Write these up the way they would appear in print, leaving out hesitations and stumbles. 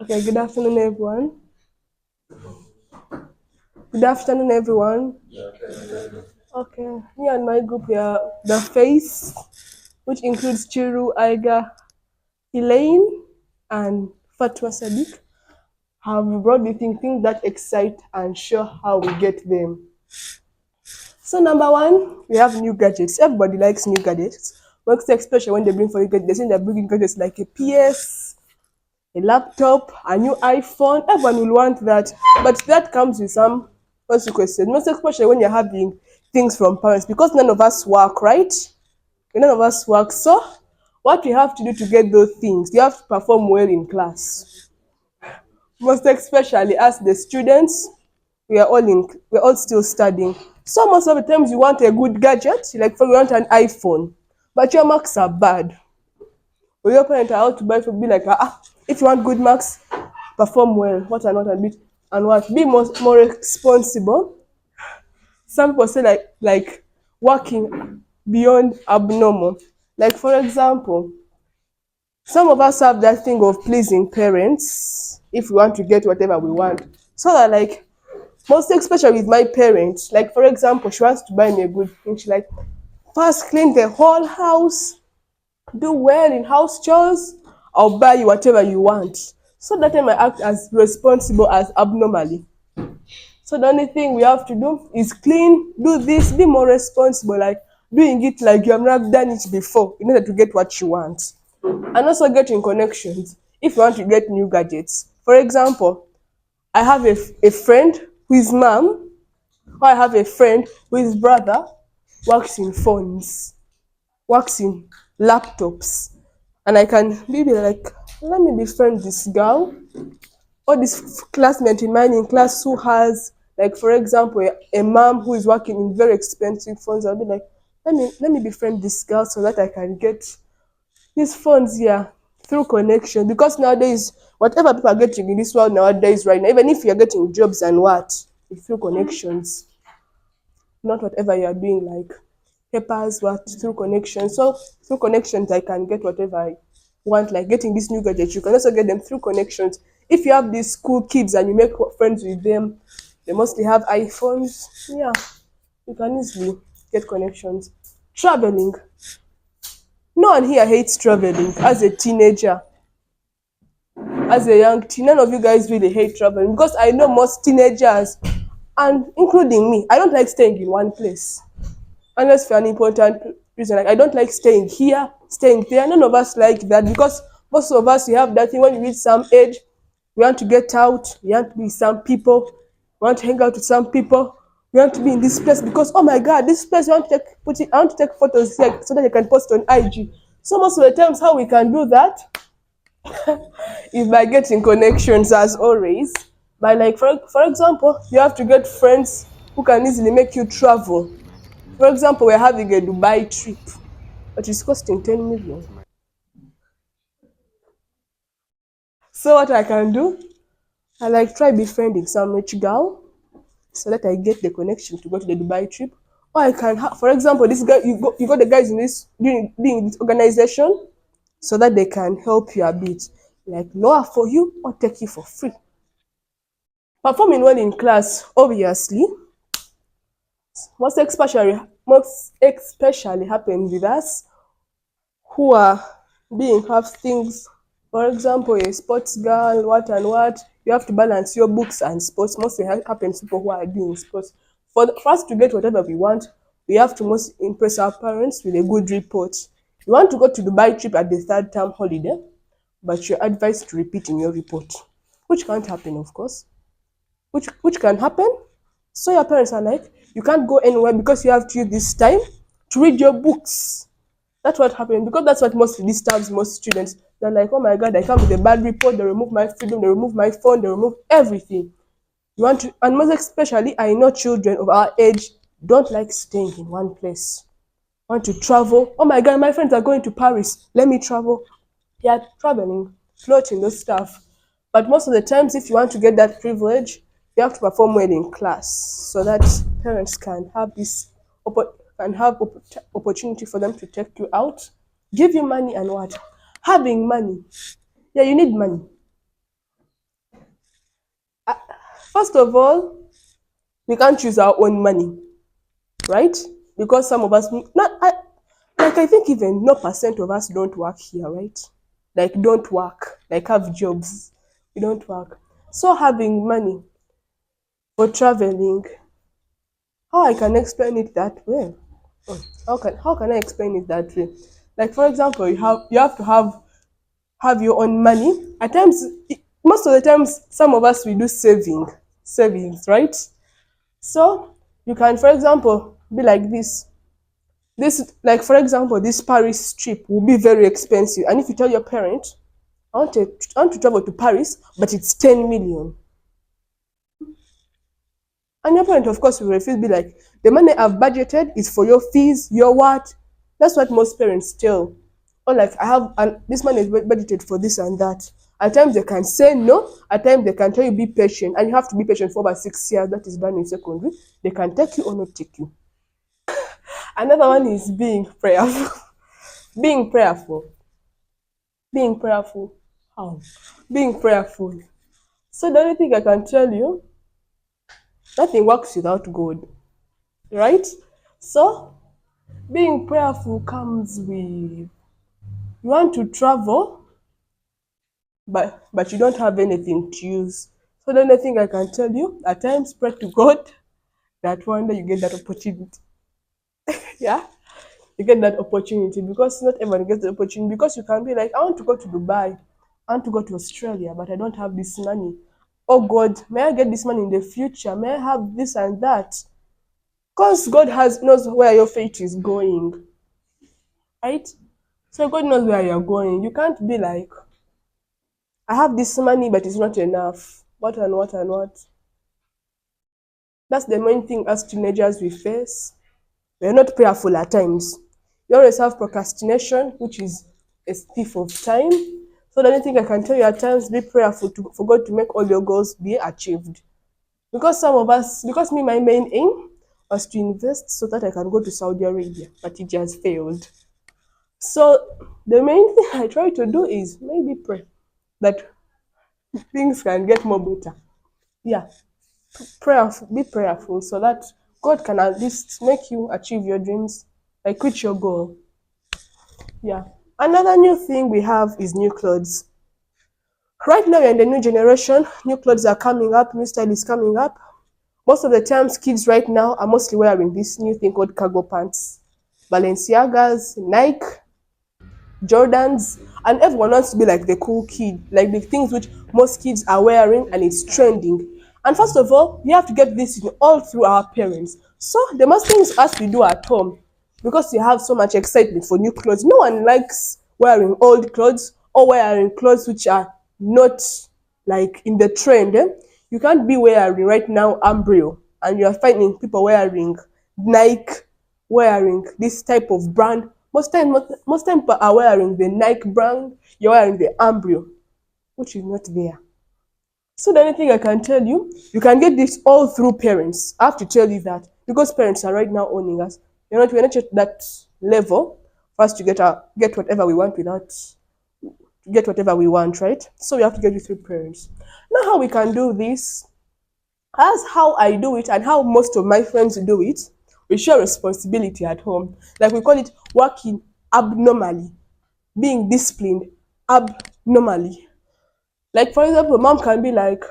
Okay, good afternoon, everyone. Good afternoon, everyone. Okay, me and my group here, the face, which includes Chiru, Aiga, Elaine, and Fatwa Sadiq, have brought the things that excite and show how we get them. So, number one, we have new gadgets. Everybody likes new gadgets. Most especially when they bring for you gadgets, they say they're bringing gadgets like a PS, a laptop, a new iPhone. Everyone will want that. But that comes with some consequences, most especially when you're having things from parents, because none of us work, right? None of us work. So, what we have to do to get those things, you have to perform well in class. Most especially as the students, we're all still studying. So most of the times you want a good gadget, like for you want an iPhone, but your marks are bad. Or your parents are out to buy for be like, if you want good marks, perform well, what and what and bit and what. Be more responsible. Some people say like working beyond abnormal. Like for example, some of us have that thing of pleasing parents if we want to get whatever we want. So that like most especially with my parents, like for example, she wants to buy me a good thing. She like first clean the whole house, do well in house chores, I'll buy you whatever you want. So that time I act as responsible as abnormally. So the only thing we have to do is clean, do this, be more responsible, like doing it like you have not done it before in order to get what you want. And also getting connections if you want to get new gadgets. For example, I have a friend whose mom, or I have a friend whose brother works in phones, works in laptops, and I can maybe like, let me befriend this girl or this classmate in mine in class who has, like for example, a mom who is working in very expensive phones. I'll be like, let me befriend this girl so that I can get these phones here through connection. Because nowadays, whatever people are getting in this world nowadays, right now, even if you're getting jobs and what, it's through connections, not whatever you are doing like papers, what through connections. So through connections, I can get whatever I want, like getting this new gadget. You can also get them through connections. If you have these school kids and you make friends with them, they mostly have iPhones. Yeah, you can easily get connections. Traveling. No one here hates traveling. As a teenager, as a young teen, none of you guys really hate traveling because I know most teenagers, and including me, I don't like staying in one place unless for an important reason. Like I don't like staying here, staying there. None of us like that because most of us we have that thing when we reach some age, we want to get out, we want to be with some people, we want to hang out with some people, we want to be in this place because oh my god, this place I want to I want to take photos here so that I can post on IG. So most of the times how we can do that is by getting connections as always. By like for example, you have to get friends who can easily make you travel. For example, we're having a Dubai trip, but it's costing 10 million. So what I can do, I like try befriending some rich girl so that I get the connection to go to the Dubai trip. Or I can have, for example, this guy, you got the guys in this doing this organization so that they can help you a bit, like lower for you or take you for free. Performing well in class, obviously, most especially happens with us who are being have things. For example, a sports girl, what and what, you have to balance your books and sports. Mostly happens to people who are doing sports. For us to get whatever we want, we have to most impress our parents with a good report. You want to go to Dubai trip at the third term holiday, but you're advised to repeat in your report, which can't happen, of course. Which can happen. So your parents are like, you can't go anywhere because you have to use this time to read your books. That's what happened because that's what most disturbs most students. They're like, oh my god, I come with a bad report, they remove my freedom, they remove my phone, they remove everything. You want to, and most especially, I know children of our age don't like staying in one place. Want to travel. Oh my god, my friends are going to Paris. Let me travel. Yeah, traveling, floating, those stuff. But most of the times, if you want to get that privilege, you have to perform well in class so that parents can have this opportunity for them to take you out, give you money and what? Having money. Yeah, you need money. First of all, we can't choose our own money, right? Because some of us, not like I think even no percent of us don't work here, right? Like don't work, like have jobs. We don't work. So having money for traveling, how I can explain it that way? How can I explain it that way? Like for example, you have to have your own money. At times, most of the times, some of us we do savings, right? So you can, for example, be like this. This, like for example, this Paris trip will be very expensive, and if you tell your parent, I want to travel to Paris, but it's 10 million, and your parent, of course, will refuse. Be like, the money I've budgeted is for your fees, your what? That's what most parents tell. Or like, I have this money is budgeted for this and that. At times they can say no. At times they can tell you be patient, and you have to be patient for about 6 years. That is done in secondary. They can take you or not take you. Another one is being prayerful. being prayerful. Being prayerful. How? Being prayerful. So the only thing I can tell you, nothing works without God, right? So being prayerful comes with, you want to travel, but you don't have anything to use. So the only thing I can tell you, at times pray to God that one day you get that opportunity. Yeah, you get that opportunity, because not everyone gets the opportunity. Because you can be like, I want to go to Dubai, I want to go to Australia, but I don't have this money. Oh God, may I get this money in the future? May I have this and that? Because God has knows where your fate is going, right? So God knows where you're going. You can't be like, I have this money, but it's not enough. What and what and what? That's the main thing as teenagers we face. We're not prayerful at times. You always have procrastination, which is a thief of time. So the only thing I can tell you, at times, be prayerful for God to make all your goals be achieved. Because some of us, because me, my main aim was to invest so that I can go to Saudi Arabia, but it just failed. So the main thing I try to do is maybe pray that things can get more better. Yeah, prayerful, be prayerful so that God can at least make you achieve your dreams, like reach your goal. Yeah. Another new thing we have is new clothes. Right now, we're in the new generation. New clothes are coming up. New style is coming up. Most of the times, kids right now are mostly wearing this new thing called cargo pants. Balenciagas, Nike, Jordans, and everyone wants to be like the cool kid, like the things which most kids are wearing and it's trending. And first of all, we have to get this in all through our parents. So the most things us we do at home, because you have so much excitement for new clothes. No one likes wearing old clothes or wearing clothes which are not like in the trend. You can't be wearing right now Umbro and you're finding people wearing Nike, wearing this type of brand. Most time people are wearing the Nike brand, you're wearing the Umbro, which is not there. So the only thing I can tell you, you can get this all through parents. I have to tell you that because parents are right now owning us. We're not at that level for us to get whatever we want without get whatever we want, right? So we have to get it through parents. Now how we can do this, as how I do it and how most of my friends do it, we share responsibility at home. Like we call it working abnormally, being disciplined abnormally. Like for example, mom can be like,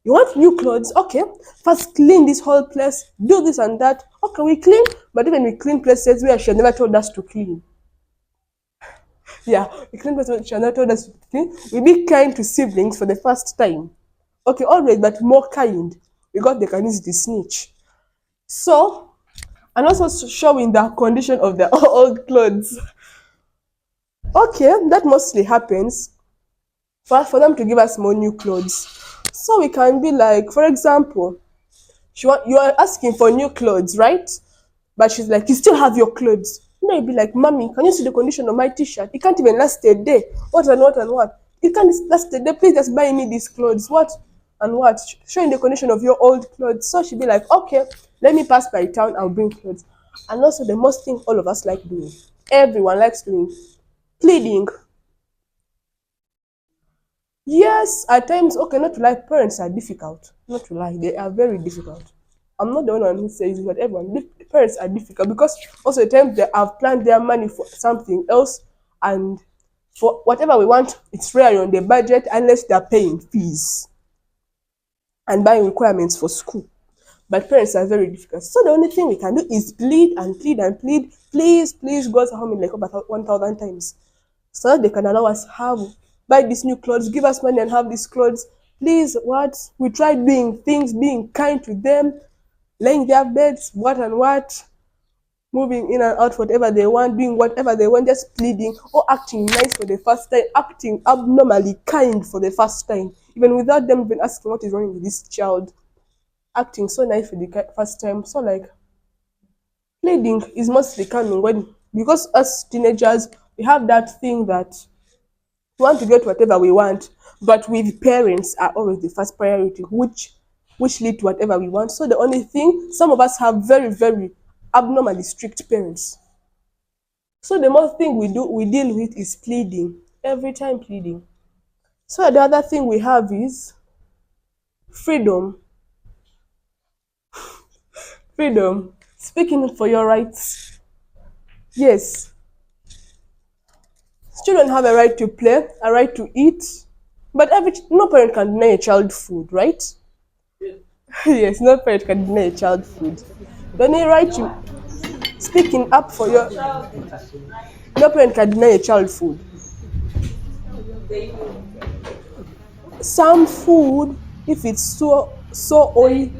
you want new clothes? Okay, first clean this whole place, do this and that. Okay, we clean, but even we clean places where she had never told us to clean. Yeah, we clean places where she had never told us to clean. We be kind to siblings for the first time. Okay, always, but more kind because they can easily snitch. So, and also showing the condition of their old clothes. Okay, that mostly happens for them to give us more new clothes. So we can be like, for example, you are asking for new clothes, right? But she's like, you still have your clothes. You know, you'd be like, Mommy, can you see the condition of my t-shirt? It can't even last a day. What and what and what? It can't last a day. Please just buy me these clothes. What and what? Showing the condition of your old clothes. So she'd be like, okay, let me pass by town. I'll bring clothes. And also the most thing all of us like doing, everyone likes doing, pleading. Yes, at times, okay, not to lie, parents are difficult. Not to lie, they are very difficult. I'm not the only one who says it, but everyone, parents are difficult because also at times they have planned their money for something else, and for whatever we want, it's rarely on the budget unless they're paying fees and buying requirements for school. But parents are very difficult. So the only thing we can do is plead and plead and plead. Please, please, God, help me like about 1,000 times, so that they can allow us have buy these new clothes, give us money and have these clothes. Please, what? We tried doing things, being kind to them, laying their beds, what and what, moving in and out whatever they want, doing whatever they want, just pleading or acting nice for the first time, acting abnormally kind for the first time, even without them even asking what is wrong with this child, acting so nice for the first time. So like pleading is mostly coming when, because us teenagers we have that thing that we want to get whatever we want, but with parents are always the first priority, which lead to whatever we want. So the only thing, some of us have very, very abnormally strict parents. So the most thing we deal with is pleading. Every time pleading. So the other thing we have is freedom. Freedom. Speaking for your rights. Yes. Children have a right to play, a right to eat. But no parent can deny a child food, right? Yes, no parent can deny a child food. The only right to speaking up for your, no parent can deny a child food. Some food, if it's so oily,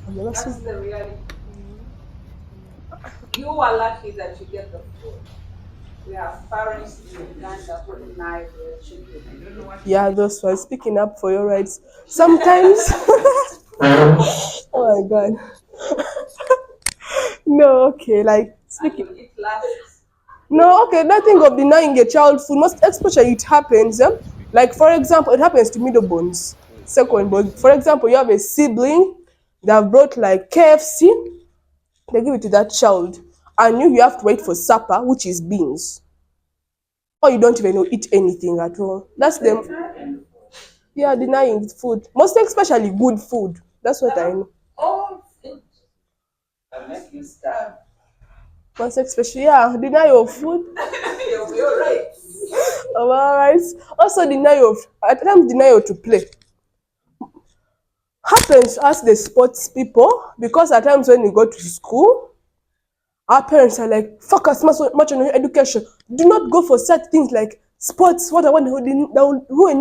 I've never That's seen. the reality. You are lucky that you get the food. We have parents in Uganda who deny their children. I don't know what it Yeah, is. those ones speaking up for your rights. Sometimes, oh my god, no, okay, like And speaking. you eat last. No, okay, that thing of denying a child food, most especially it happens. Like for example, it happens to middle bones, second born. For example, you have a sibling that brought like KFC, they give it to that child, and you have to wait for supper, which is beans, or you don't even know eat anything at all. That's them. Yeah, denying food, most especially good food. That's what I know. Oh, it will make you starve. Most especially, yeah, deny of food. You're right. Alright. Also, denial of at times denial to play happens as the sports people, because at times when you go to school, our parents are like, focus much on your education. Do not go for such things like sports. What I want that will ruin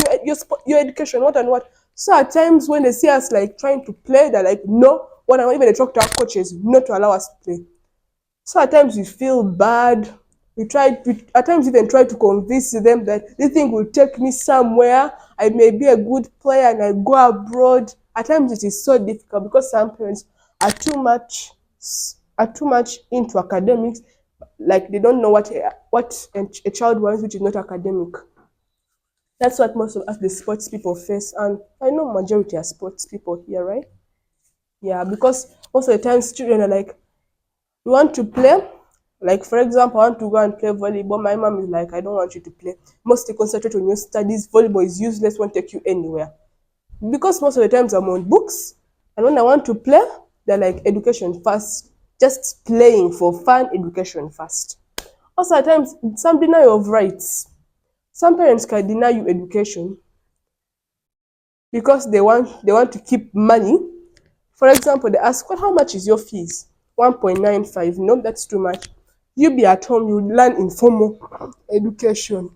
your education. What and what. So at times when they see us like trying to play, they're like, no. When I even they talk to our coaches not to allow us to play. So at times we feel bad. We at times even try to convince them that this thing will take me somewhere. I may be a good player and I go abroad. At times it is so difficult because some parents are too much into academics, like they don't know what a child wants, which is not academic. That's what most of us the sports people face, and I know majority are sports people here, right? Yeah, because most of the times children are like, you want to play? Like, for example, I want to go and play volleyball. My mom is like, I don't want you to play. Mostly concentrate on your studies. Volleyball is useless, won't take you anywhere. Because most of the times I'm on books, and when I want to play, they're like, education first. Just playing for fun, education first. Also, at times, some denial of rights. Some parents can deny you education because they want to keep money. For example, they ask, well, how much is your fees? 1.95. No, that's too much. You be at home, you learn informal education.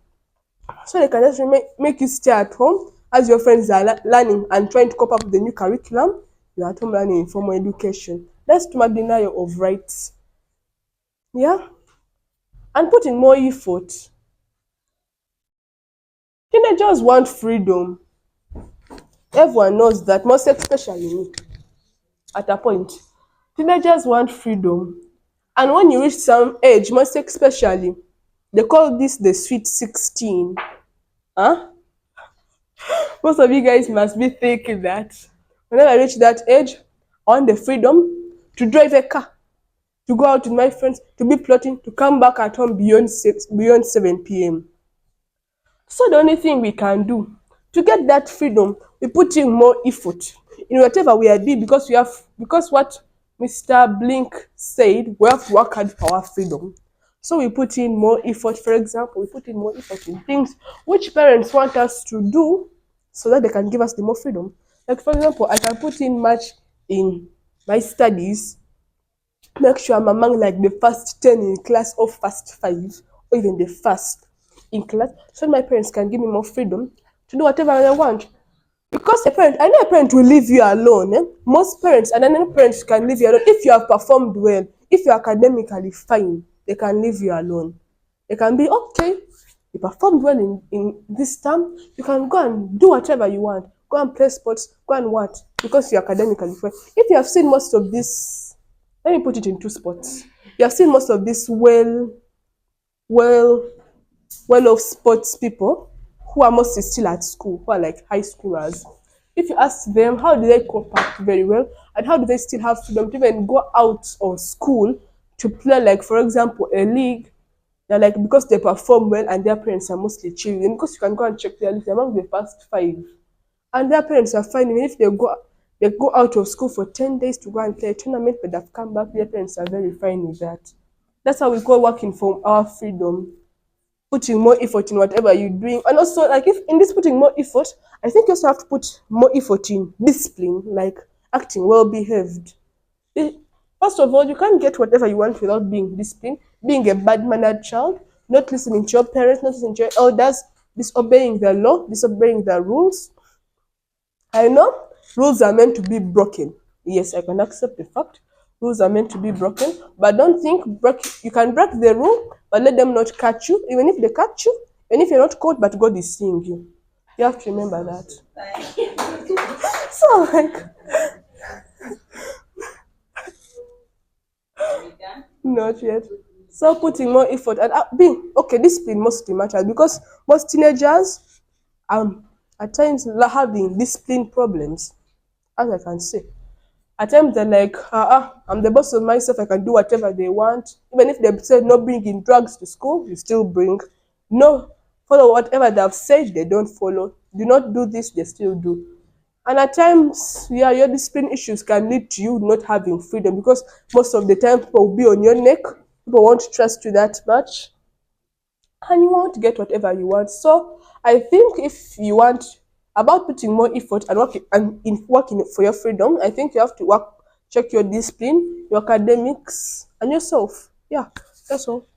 So they can just make you stay at home as your friends are learning and trying to cope up with the new curriculum. You're at home learning informal education. That's too much denial of rights. Yeah? And putting more effort. Teenagers want freedom. Everyone knows that, most especially me. At a point, teenagers want freedom. And when you reach some age, most especially, they call this the sweet 16. Huh? Most of you guys must be thinking that whenever I reach that age, I want the freedom to drive a car, to go out with my friends, to be plotting, to come back at home beyond 7 p.m. So the only thing we can do to get that freedom, we put in more effort in whatever we are doing, because what Mr. Blink said, we have to work hard for our freedom. So we put in more effort. For example, we put in more effort in things which parents want us to do so that they can give us the more freedom. Like for example, I can put in much in my studies, make sure I'm among like the first 10 in class or first five or even the first in class, so my parents can give me more freedom to do whatever I want. Because a parent, I know a parent will leave you alone. Most parents, and I know parents can leave you alone if you have performed well, if you're academically fine, they can leave you alone. They can be okay. You performed well in this term, you can go and do whatever you want. Go and play sports, go and what? Because you're academically fine. If you have seen most of this, let me put it in two spots. You have seen most of this well well-off sports people who are mostly still at school, who are like high schoolers. If you ask them how do they cope up very well and how do they still have freedom to even go out of school to play, like for example, a league, they're like because they perform well and their parents are mostly children. Because you can go and check their list, they're among the first five. And their parents are fine even if they go out of school for 10 days to go and play a tournament, but they've come back, their parents are very fine with that. That's how we call working for our freedom, putting more effort in whatever you're doing. And also, like if in this putting more effort, I think you also have to put more effort in discipline, like acting well behaved. First of all, you can't get whatever you want without being disciplined. Being a bad mannered child, not listening to your parents, not listening to your elders, disobeying the law, disobeying the rules. I know rules are meant to be broken. Yes, I can accept the fact rules are meant to be broken, but don't think you can break the rule, but let them not catch you. Even if they catch you, even if you're not caught, but God is seeing you. You have to remember that. So like, not yet. So putting more effort and being okay, discipline mostly matters because most teenagers at times having discipline problems, as I can say. At times they're like, I'm the boss of myself, I can do whatever they want. Even if they say no bringing drugs to school, you still bring. No, follow whatever they've said, they don't follow. Do not do this, they still do. And at times, yeah, your discipline issues can lead to you not having freedom because most of the time people will be on your neck. People won't trust you that much and you won't get whatever you want. So I think if you want about putting more effort and working for your freedom, I think you have to check your discipline, your academics, and yourself. Yeah, that's all.